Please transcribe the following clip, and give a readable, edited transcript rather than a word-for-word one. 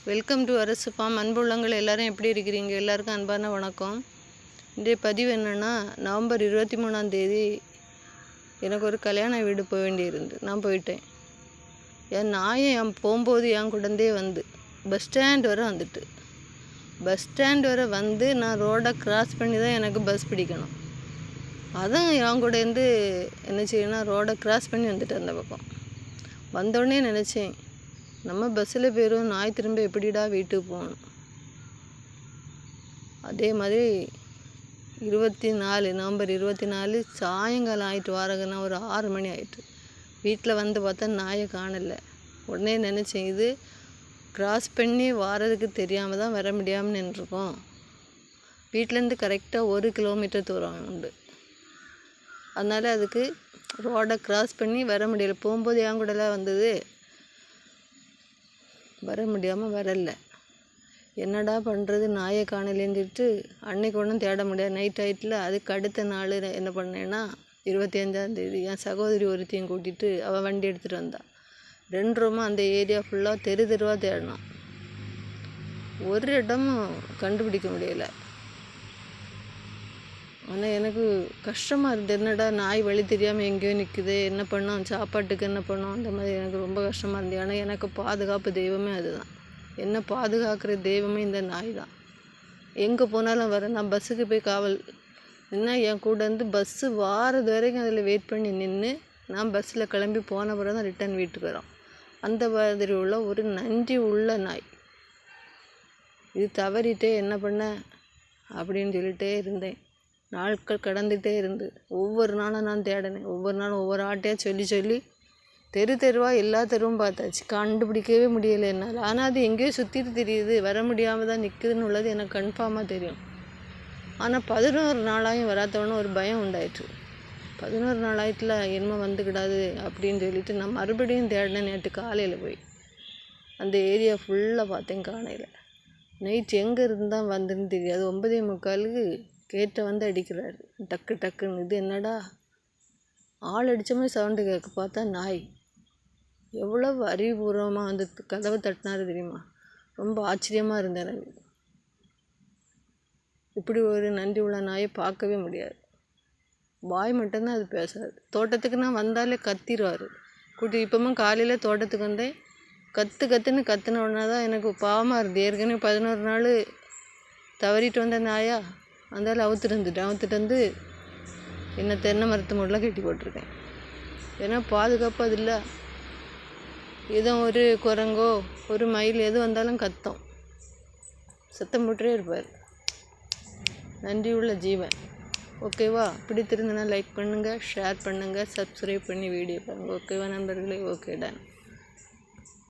Welcome to அரசு form. அன்புள்ளங்கள் எல்லோரும் எப்படி இருக்கிறீங்க? எல்லாருக்கும் அன்பான வணக்கம். இன்றைய பதிவு என்னென்னா, நவம்பர் 23 எனக்கு ஒரு கல்யாண வீடு போக வேண்டியிருந்து நான் போயிட்டேன். என் நாயை போகும்போது என் கூடந்தே வந்து பஸ் ஸ்டாண்ட் வரை வந்துட்டு, பஸ் ஸ்டாண்ட் வரை வந்து நான் ரோடை கிராஸ் பண்ணி தான் எனக்கு பஸ் பிடிக்கணும். அதுவும் என் கூட இருந்து என்ன செய்யணும், ரோடை கிராஸ் பண்ணி வந்துட்டு அந்த பக்கம் வந்தோடனே நினச்சேன், நம்ம பஸ்ஸில் போயிடும், நாய் திரும்ப எப்படிடா வீட்டுக்கு போகணும். அதே மாதிரி நவம்பர் 24 சாயங்காலம் ஆகிட்டு வாரங்கன்னா ஒரு 6 மணி ஆகிட்டு வீட்டில் வந்து பார்த்தா நாயை காணலை. உடனே நினச்சேன், இது கிராஸ் பண்ணி வாரதுக்கு தெரியாமல் தான் வர முடியாமல் நின்றுருக்கோம். வீட்டிலேருந்து கரெக்டாக 1 கிலோமீட்டர் தூரம் உண்டு. அதனால் அதுக்கு ரோடை கிராஸ் பண்ணி வர முடியலை. போகும்போது என் கூடலாம் வந்தது, வர முடியாமல் வரல. என்னடா பண்ணுறது, நாயை காணலேன்னு சொல்லிட்டு அன்னைக்கு ஒன்றும் தேட முடியாது. நைட் ஆகிட்டில். அதுக்கு அடுத்த நாள் என்ன பண்ணேன்னா, 25 என் சகோதரி ஒருத்தையும் கூட்டிகிட்டு அவள் வண்டி எடுத்துகிட்டு வந்தாள். 2 ரூமா அந்த ஏரியா ஃபுல்லாக தெருவாக தேடினான். ஒரு இடமும் கண்டுபிடிக்க முடியலை. ஆனால் எனக்கு கஷ்டமாக இருந்தது. என்னடா நாய் வழி தெரியாமல் எங்கேயோ நிற்குது, என்ன பண்ணோம், சாப்பாட்டுக்கு என்ன பண்ணோம், அந்த மாதிரி எனக்கு ரொம்ப கஷ்டமாக இருந்தது. ஆனால் எனக்கு பாதுகாப்பு தெய்வமே அதுதான். என்ன பாதுகாக்கிற தெய்வமே இந்த நாய் தான். எங்கே போனாலும் வர, நான் பஸ்ஸுக்கு போய் காவல் நின்னா என் கூட இருந்து பஸ்ஸு வாரது வரைக்கும் அதில் வெயிட் பண்ணி நின்று நான் பஸ்ஸில் கிளம்பி போன பிறகு தான் ரிட்டன் வீட்டுக்கு வரோம். அந்த மாதிரி உள்ள ஒரு நன்றி உள்ள நாய். இது தவறிட்டே என்ன பண்ண அப்படின்னு சொல்லிகிட்டே இருந்தேன். நாட்கள் கடந்துகிட்டே இருந்து ஒவ்வொரு நாளும் நான் தேடினேன். ஒவ்வொரு நாளும் ஒவ்வொரு ஆட்டையாக சொல்லி தெருவாக எல்லா தெருவும் பார்த்தாச்சு, கண்டுபிடிக்கவே முடியலை என்னால். ஆனால் அது எங்கேயோ சுற்றிட்டு தெரியுது, வர முடியாமல் தான் நிற்குதுன்னு உள்ளது எனக்கு கன்ஃபார்மாக தெரியும். ஆனால் 11 நாளாயும் வராதவொன்னே ஒரு பயம் உண்டாயிற்று. 11 நாள் ஆயிட்டுல என்னமோ வந்துக்கிடாது அப்படின்னு சொல்லிட்டு நான் மறுபடியும் தேடினேன். நேற்று காலையில் போய் அந்த ஏரியா ஃபுல்லாக பார்த்தேன், காணையில். நைட் எங்கே இருந்தால் வந்துன்னு தெரியாது. 9:45 கேட்டை வந்து அடிக்கிறாரு, டக்குன்னு. இது என்னடா ஆள் அடித்த மாதிரி சவுண்டு கேட்க, பார்த்தா நாய். எவ்வளவு அறிவுபூர்வமாக வந்து கதவை தட்டினாரு தெரியுமா? ரொம்ப ஆச்சரியமாக இருந்தேன் எனக்கு. இப்படி ஒரு நன்றி உள்ள நாயை பார்க்கவே முடியாது. வாய் மட்டும்தான் அது பேசாது. தோட்டத்துக்கு நான் வந்தாலே கத்திடுவார். இப்போவும் காலையில் தோட்டத்துக்கு வந்தேன், கத்துன்னு கத்துன உடனே தான் எனக்கு பாவமாக இருந்தது. ஏற்கனவே 11 நாள் தவறிட்டு வந்த நாயா, அந்தாலும் அவுத்துட்டு வந்து என்ன தென்னை மரத்து மூடலாம் கட்டி போட்டிருக்கேன். ஏன்னா பாதுகாப்பு அது இல்லை. ஏதோ ஒரு குரங்கோ ஒரு மயில் எது வந்தாலும் கத்தும், சத்தம் போட்டுட்டே இருப்பார். நன்றி உள்ள ஜீவன். ஓகேவா? பிடித்திருந்தனா லைக் பண்ணுங்கள், ஷேர் பண்ணுங்கள், சப்ஸ்கிரைப் பண்ணி வீடியோ பாருங்கள். ஓகேவா நண்பர்களே? Okay done.